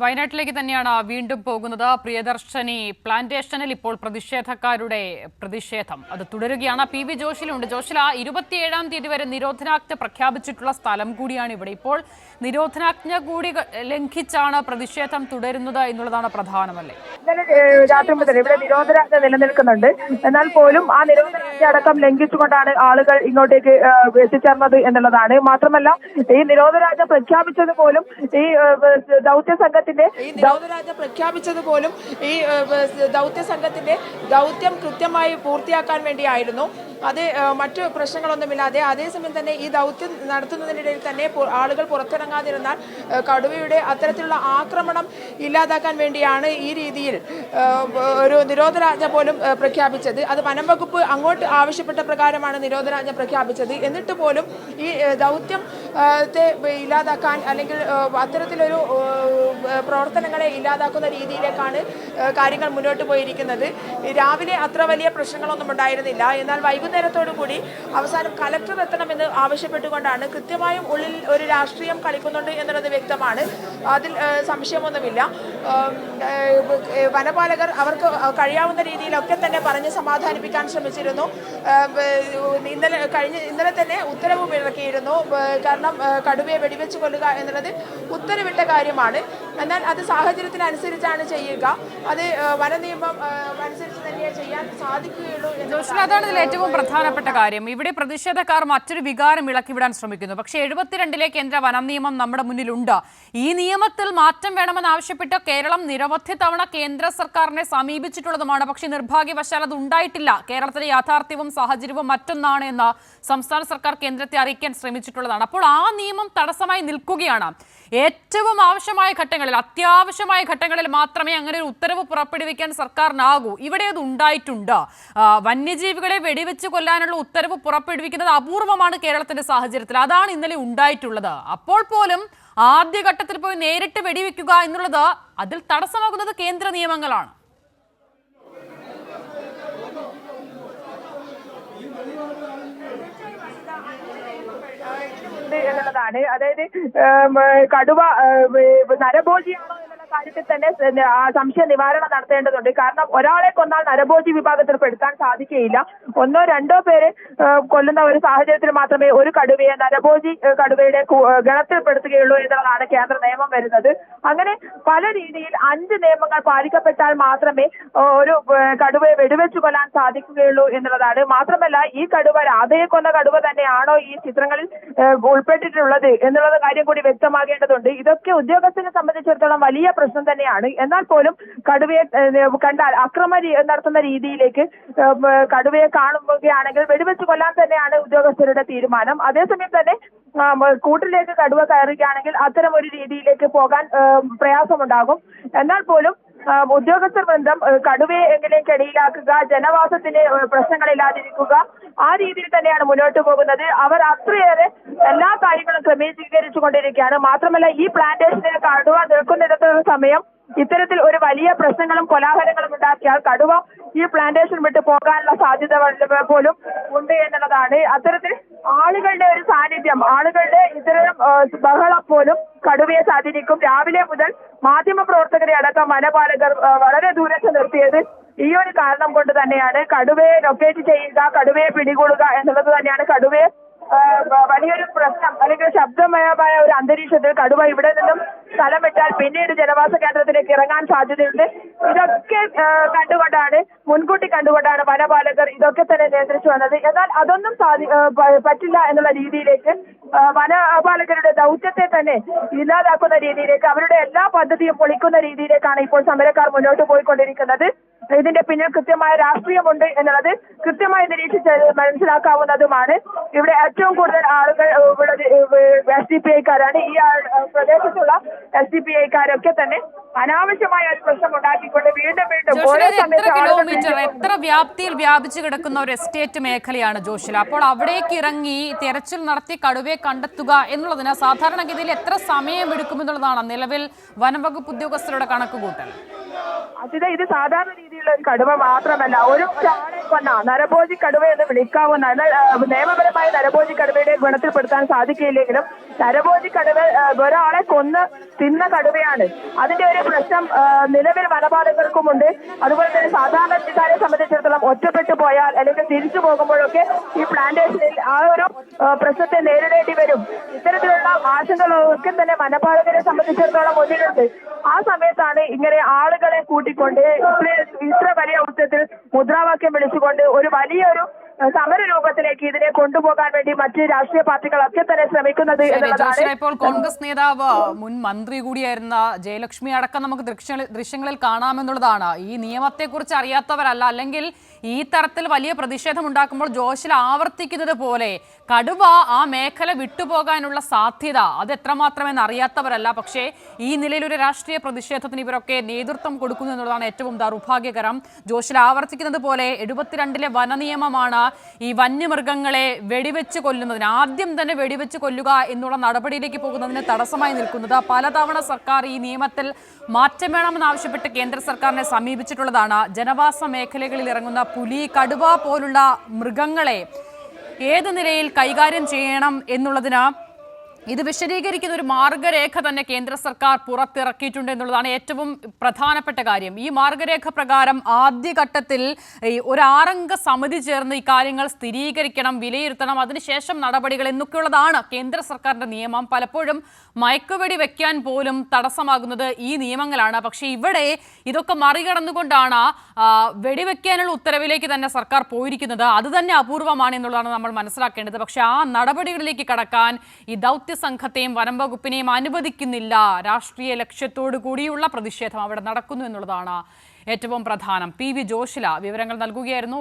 വയനാട്ടിലേക്ക് തന്നെയാണ് വീണ്ടും പോകുന്നത്. പ്രിയദർശിനി പ്ലാന്റേഷനിൽ ഇപ്പോൾ പ്രതിഷേധക്കാരുടെ പ്രതിഷേധം അത് തുടരുകയാണ്. PV ജോഷിലുണ്ട്. ജോഷില, 27-ാം തീയതി വരെ നിരോധനാജ്ഞ പ്രഖ്യാപിച്ചിട്ടുള്ള സ്ഥലം കൂടിയാണ് ഇവിടെ. ഇപ്പോൾ നിരോധനാജ്ഞ കൂടി ലംഘിച്ചാണ് പ്രതിഷേധം തുടരുന്നത് എന്നുള്ളതാണ് പ്രധാനമല്ലേ? രാത്രി മുതൽ ഇവിടെ നിരോധനാജ്ഞ നിലനിൽക്കുന്നുണ്ട്. എന്നാൽ പോലും ആ നിരോധനാജ്ഞ അടക്കം ലംഘിച്ചുകൊണ്ടാണ് ആളുകൾ ഇങ്ങോട്ടേക്ക് എത്തിച്ചേർന്നത് എന്നുള്ളതാണ്. മാത്രമല്ല, ഈ നിരോധനാജ്ഞ പ്രഖ്യാപിച്ചത് പോലും ഈ ദൗത്യ സംഘത്തിന്റെ ദൗത്യം കൃത്യമായി പൂർത്തിയാക്കാൻ വേണ്ടിയായിരുന്നു. അത് മറ്റു പ്രശ്നങ്ങളൊന്നുമില്ലാതെ അതേസമയം തന്നെ ഈ ദൗത്യം നടത്തുന്നതിനിടയിൽ തന്നെ ആളുകൾ പുറത്തിറങ്ങാതിരുന്നാൽ കടുവയുടെ അത്തരത്തിലുള്ള ആക്രമണം ഇല്ലാതാക്കാൻ വേണ്ടിയാണ് ഈ രീതിയിൽ ഒരു നിരോധനാജ്ഞ പോലും പ്രഖ്യാപിച്ചത്. അത് വനം വകുപ്പ് അങ്ങോട്ട് ആവശ്യപ്പെട്ട പ്രകാരമാണ് നിരോധനാജ്ഞ പ്രഖ്യാപിച്ചത്. എന്നിട്ട് പോലും ഈ ദൗത്യത്തെ ഇല്ലാതാക്കാൻ അല്ലെങ്കിൽ അത്തരത്തിലൊരു പ്രവർത്തനങ്ങളെ ഇല്ലാതാക്കുന്ന രീതിയിലേക്കാണ് കാര്യങ്ങൾ മുന്നോട്ട് പോയിരിക്കുന്നത്. രാവിലെ അത്ര വലിയ പ്രശ്നങ്ങളൊന്നും ഉണ്ടായിരുന്നില്ല. എന്നാൽ വൈകുന്നേരത്തോടു കൂടി അവസാനം കലക്ടർ എത്തണമെന്ന് ആവശ്യപ്പെട്ടുകൊണ്ടാണ്. കൃത്യമായും ഉള്ളിൽ ഒരു രാഷ്ട്രീയം കളിക്കുന്നുണ്ട് എന്നുള്ളത് വ്യക്തമാണ്. അതിൽ സംശയമൊന്നുമില്ല. വനപാലകർ അവർക്ക് കഴിയാവുന്ന രീതിയിലൊക്കെ തന്നെ പറഞ്ഞ് സമാധാനിപ്പിക്കാൻ ശ്രമിച്ചിരുന്നു. ഇന്നലെ തന്നെ ഉത്തരവ് ഇറക്കിയിരുന്നു. കാരണം കടുവയെ വെടിവെച്ച് കൊല്ലുക എന്നുള്ളത് ഉത്തരവിട്ട കാര്യമാണ്. എന്നാൽ അത് സാഹചര്യത്തിനനുസരിച്ചാണ് ചെയ്യുക. അത് വനനിയമം അനുസരിച്ച് തന്നെ ചെയ്യാൻ സാധിക്കുകയുള്ളൂ. അതാണ് ഇതിൽ ഏറ്റവും പ്രധാനപ്പെട്ട കാര്യം. ഇവിടെ പ്രതിഷേധക്കാർ മറ്റൊരു വികാരം ഇളക്കിവിടാൻ ശ്രമിക്കുന്നു. പക്ഷേ 72-ലെ കേന്ദ്ര വനം നിയമം നമ്മുടെ മുന്നിലുണ്ട്. ഈ നിയമത്തിൽ മാറ്റം വേണമെന്ന് ആവശ്യപ്പെട്ട് കേരളം നിരവധി തവണ കേന്ദ്ര സർക്കാരിനെ സമീപിച്ചിട്ടുള്ളതുമാണ്. പക്ഷേ നിർഭാഗ്യവശാൽ അത് ഉണ്ടായിട്ടില്ല. കേരളത്തിലെ യാഥാർത്ഥ്യവും സാഹചര്യവും മറ്റൊന്നാണ് എന്ന് സംസ്ഥാന സർക്കാർ കേന്ദ്രത്തെ അറിയിക്കാൻ ശ്രമിച്ചിട്ടുള്ളതാണ്. അപ്പോൾ ആ നിയമം തടസ്സമായി നിൽക്കുകയാണ്. ഏറ്റവും ആവശ്യമായ ഘട്ടങ്ങളിൽ, അത്യാവശ്യമായ ഘട്ടങ്ങളിൽ മാത്രമേ അങ്ങനെ ഒരു ഉത്തരവ് പുറപ്പെടുവിക്കാൻ സർക്കാരിനാകൂ. ഇവിടെ അത് ഉണ്ടായിട്ടുണ്ട്. വന്യജീവികളെ വെടിവെച്ച് കൊല്ലാനുള്ള ഉത്തരവ് പുറപ്പെടുവിക്കുന്നത് അപൂർവമാണ് കേരളത്തിന്റെ സാഹചര്യത്തിൽ. അതാണ് ഇന്നലെ ഉണ്ടായിട്ടുള്ളത്. അപ്പോൾ പോലും ആദ്യഘട്ടത്തിൽ പോയി നേരിട്ട് വെടിവെക്കുക എന്നുള്ളത് അതിൽ തടസ്സമാകുന്നത് കേന്ദ്ര നിയമങ്ങളാണ്. എന്നുള്ളതാണ്. അതായത് കടുവ നരഭോജിയാണോ എന്നുള്ള കാര്യത്തിൽ തന്നെ സംശയ നിവാരണം നടത്തേണ്ടതുണ്ട്. കാരണം ഒരാളെ കൊന്നാൽ നരഭോജി വിഭാഗത്തിൽ പെടുത്താൻ സാധിക്കുകയില്ല. ഒന്നോ രണ്ടോ പേര് കൊല്ലുന്ന ഒരു സാഹചര്യത്തിൽ മാത്രമേ ഒരു കടുവയെ നരഭോജി കടുവയുടെ ഗണത്തിൽ പെടുത്തുകയുള്ളൂ എന്നുള്ളതാണ് കേന്ദ്ര നിയമം വരുന്നത്. അങ്ങനെ പല രീതിയിൽ 5 നിയമങ്ങൾ പാലിക്കപ്പെട്ടാൽ മാത്രമേ ഒരു കടുവയെ വെടിവെച്ചു കൊല്ലാൻ സാധിക്കുകയുള്ളൂ എന്നുള്ളതാണ്. മാത്രമല്ല, ഈ കടുവ രാധയെ കൊന്ന കടുവ തന്നെയാണോ ഈ ചിത്രങ്ങളിൽ ഉൾപ്പെട്ടിട്ടുള്ളത് എന്നുള്ള കാര്യം കൂടി വ്യക്തമാകേണ്ടതുണ്ട്. ഇതൊക്കെ ഉദ്യോഗസ്ഥരെ സംബന്ധിച്ചിടത്തോളം വലിയ പ്രശ്നം തന്നെയാണ്. എന്നാൽ പോലും കടുവയെ കണ്ടാൽ അക്രമം നടത്തുന്ന രീതിയിലേക്ക് കടുവയെ കാണുകയാണെങ്കിൽ വെടിവെച്ച് കൊല്ലാൻ തന്നെയാണ് ഉദ്യോഗസ്ഥരുടെ തീരുമാനം. അതേസമയം തന്നെ കൂട്ടിലേക്ക് കടുവ കയറുകയാണെങ്കിൽ അത്തരം ഒരു രീതിയിലേക്ക് പോകാൻ പ്രയാസമുണ്ടാകും. എന്നാൽ പോലും ഉദ്യോഗസ്ഥർ ബന്ധം കടുവയെ എങ്ങനെയൊക്കെ ഇടയിലാക്കുക, ജനവാസത്തിന് പ്രശ്നങ്ങളില്ലാതിരിക്കുക, ആ രീതിയിൽ തന്നെയാണ് മുന്നോട്ട് പോകുന്നത്. അവർ അത്രയേറെ എല്ലാ കാര്യങ്ങളും ക്രമീകരിച്ചു കൊണ്ടിരിക്കുകയാണ്. മാത്രമല്ല, ഈ പ്ലാന്റേഷനിൽ കടുവ നിൽക്കുന്നിടത്തുള്ള സമയം ഇത്തരത്തിൽ ഒരു വലിയ പ്രശ്നങ്ങളും കോലാഹലങ്ങളും ഉണ്ടാക്കിയാൽ കടുവ ഈ പ്ലാന്റേഷൻ വിട്ട് പോകാനുള്ള സാധ്യത പോലും ഉണ്ട് എന്നുള്ളതാണ്. അത്തരത്തിൽ ആളുകളുടെ ഒരു സാന്നിധ്യം, ആളുകളുടെ ഇത്തരം ബഹളം പോലും കടുവയെ സ്വാധീനിക്കും. രാവിലെ മുതൽ മാധ്യമ പ്രവർത്തകരെ അടക്കം വനപാലകർ വളരെ ദൂരത്ത് നിർത്തിയത് ഈ ഒരു കാരണം കൊണ്ട് തന്നെയാണ്. കടുവയെ ലൊക്കേറ്റ് ചെയ്യുക, കടുവയെ പിടികൂടുക എന്നുള്ളത് തന്നെയാണ് കടുവയെ വലിയൊരു പ്രശ്നം അല്ലെങ്കിൽ ശബ്ദമയമായ ഒരു അന്തരീക്ഷത്തിൽ കടുവ ഇവിടെ നിന്നും സ്ഥലം വിട്ടാൽ പിന്നീട് ജനവാസ കേന്ദ്രത്തിലേക്ക് ഇറങ്ങാൻ സാധ്യതയുണ്ട്. ഇതൊക്കെ മുൻകൂട്ടി കണ്ടുകൊണ്ടാണ് വനപാലകർ ഇതൊക്കെ തന്നെ നിയന്ത്രിച്ചു വന്നത്. എന്നാൽ അതൊന്നും പറ്റില്ല എന്നുള്ള രീതിയിലേക്ക് വനപാലകരുടെ ദൗത്യത്തെ തന്നെ ഇല്ലാതാക്കുന്ന രീതിയിലേക്ക്, അവരുടെ എല്ലാ പദ്ധതിയും പൊളിക്കുന്ന രീതിയിലേക്കാണ് ഇപ്പോൾ സമരക്കാർ മുന്നോട്ട് പോയിക്കൊണ്ടിരിക്കുന്നത്. ഇതിന്റെ പിന്നിൽ കൃത്യമായ രാഷ്ട്രീയമുണ്ട് എന്നുള്ളത് കൃത്യമായി നിരീക്ഷിച്ച് മനസ്സിലാക്കാവുന്നതുമാണ്. ഇവിടെ ഏറ്റവും കൂടുതൽ ആളുകൾ SDPI-ക്കാരാണ്. ഈ പ്രദേശത്തുള്ള SDPI-ക്കാരൊക്കെ തന്നെ അനാവശ്യമായ ഒരു പ്രശ്നം ഉണ്ടാക്കിക്കൊണ്ട് വീണ്ടും എത്ര വ്യാപ്തിയിൽ വ്യാപിച്ചു കിടക്കുന്ന ഒരു എസ്റ്റേറ്റ് മേഖലയാണ് ജോഷില. അപ്പോൾ അവിടേക്ക് ഇറങ്ങി തെരച്ചിൽ നടത്തി കടുവയെ കണ്ടെത്തുക എന്നുള്ളതിന് സാധാരണഗതിയിൽ എത്ര സമയം എടുക്കുമെന്നുള്ളതാണ് നിലവിൽ വനംവകുപ്പ് ഉദ്യോഗസ്ഥരുടെ കണക്കുകൂട്ടൽ. അതിന് ഇത് സാധാരണ രീതിയിലുള്ള ഒരു കടുവ മാത്രമല്ല, ഒരാളെ കൊന്ന നരഭോജി കടുവ എന്ന് വിളിക്കാവുന്ന, നിയമപരമായി നരഭോജി കടുവയുടെ ഗുണത്തിൽപ്പെടുത്താൻ സാധിക്കില്ലെങ്കിലും നരഭോജി കടുവ ഒരാളെ കൊന്ന് തിന്ന കടുവയാണ്. അതിന്റെ ഒരു പ്രശ്നം നിലവിൽ വനപാലകർക്കുമുണ്ട്. അതുപോലെ തന്നെ സാധാരണക്കാരെ സംബന്ധിച്ചിടത്തോളം ഒറ്റപ്പെട്ടു പോയാൽ അല്ലെങ്കിൽ തിരിച്ചു പോകുമ്പോഴൊക്കെ ഈ പ്ലാന്റേഷനിൽ ആ ഒരു പ്രശ്നത്തെ നേരിടേണ്ടി വരും. ഇത്തരത്തിലുള്ള ആശങ്കകളൊക്കെ തന്നെ വനപാലകരെ സംബന്ധിച്ചിടത്തോളം മുന്നിലുണ്ട്. ആ സമയത്താണ് ഇങ്ങനെ ആളുകളെ കൂട്ടിക്കൊണ്ട് ഇത്ര വലിയ ഊർജ്ജത്തിൽ മുദ്രാവാക്യം വിളിച്ചുകൊണ്ട് ഒരു വലിയൊരു സമര രൂപത്തിലേക്ക് ഇതിനെ കൊണ്ടുപോകാൻ വേണ്ടി മറ്റ് രാഷ്ട്രീയ പാർട്ടികളൊക്കെ തന്നെ ശ്രമിക്കുന്നത് എന്നുള്ളതാണ്. ഇപ്പോൾ കോൺഗ്രസ് നേതാവ് മുൻ മന്ത്രി കൂടിയായിരുന്ന ജയലക്ഷ്മി അടക്കം നമുക്ക് ദൃശ്യങ്ങളിൽ കാണാമെന്നുള്ളതാണ്. ഈ നിയമത്തെക്കുറിച്ച് അറിയാത്തവരല്ല, അല്ലെങ്കിൽ ഈ തരത്തിൽ വലിയ പ്രതിഷേധം ഉണ്ടാക്കുമ്പോൾ ജോഷിൽ ആവർത്തിക്കുന്നത് പോലെ കടുവ ആ മേഖല വിട്ടുപോകാനുള്ള സാധ്യത അത് എത്രമാത്രമെന്ന് അറിയാത്തവരല്ല. പക്ഷേ ഈ നിലയിൽ ഒരു രാഷ്ട്രീയ പ്രതിഷേധത്തിന് ഇവരൊക്കെ നേതൃത്വം കൊടുക്കുന്നു എന്നുള്ളതാണ് ഏറ്റവും ദൗർഭാഗ്യകരം. ജോഷിൽ ആവർത്തിക്കുന്നത് പോലെ 72 വനനിയമമാണ് ഈ വന്യമൃഗങ്ങളെ വെടിവെച്ച് കൊല്ലുന്നതിന്, ആദ്യം തന്നെ വെടിവെച്ച് കൊല്ലുക എന്നുള്ള നടപടിയിലേക്ക് പോകുന്നതിന് തടസ്സമായി നിൽക്കുന്നത്. പലതവണ സർക്കാർ ഈ നിയമത്തിൽ മാറ്റം വേണമെന്നാവശ്യപ്പെട്ട് കേന്ദ്ര സർക്കാരിനെ സമീപിച്ചിട്ടുള്ളതാണ്. ജനവാസ മേഖലകളിൽ ഇറങ്ങുന്ന പുലി, കടുവ പോലുള്ള മൃഗങ്ങളെ ഏത് നിലയിൽ കൈകാര്യം ചെയ്യണം എന്നുള്ളതിന് ഇത് വിശദീകരിക്കുന്ന ഒരു മാർഗരേഖ തന്നെ കേന്ദ്ര സർക്കാർ പുറത്തിറക്കിയിട്ടുണ്ട് എന്നുള്ളതാണ് ഏറ്റവും പ്രധാനപ്പെട്ട കാര്യം. ഈ മാർഗരേഖ പ്രകാരം ആദ്യഘട്ടത്തിൽ ഒരു 6 സമിതി ചേർന്ന് ഈ കാര്യങ്ങൾ സ്ഥിരീകരിക്കണം, വിലയിരുത്തണം, അതിനുശേഷം നടപടികൾ എന്നൊക്കെയുള്ളതാണ് കേന്ദ്ര സർക്കാരിന്റെ നിയമം. പലപ്പോഴും മയക്കുവെടി വെക്കാൻ പോലും തടസ്സമാകുന്നത് ഈ നിയമങ്ങളാണ്. പക്ഷേ ഇവിടെ ഇതൊക്കെ മറികടന്നുകൊണ്ടാണ് വെടിവെക്കാനുള്ള ഉത്തരവിലേക്ക് തന്നെ സർക്കാർ പോയിരിക്കുന്നത്. അത് തന്നെ അപൂർവമാണ് എന്നുള്ളതാണ് നമ്മൾ മനസ്സിലാക്കേണ്ടത്. പക്ഷേ ആ നടപടികളിലേക്ക് കടക്കാൻ ഈ ദൗത്യ സംഘത്തെയും വനം വകുപ്പിനെയും അനുവദിക്കുന്നില്ല. രാഷ്ട്രീയ ലക്ഷ്യത്തോടു കൂടിയുള്ള പ്രതിഷേധം അവിടെ നടക്കുന്നു എന്നുള്ളതാണ് ഏറ്റവും പ്രധാനം. പി വി ജോഷില വിവരങ്ങൾ നൽകുകയായിരുന്നു.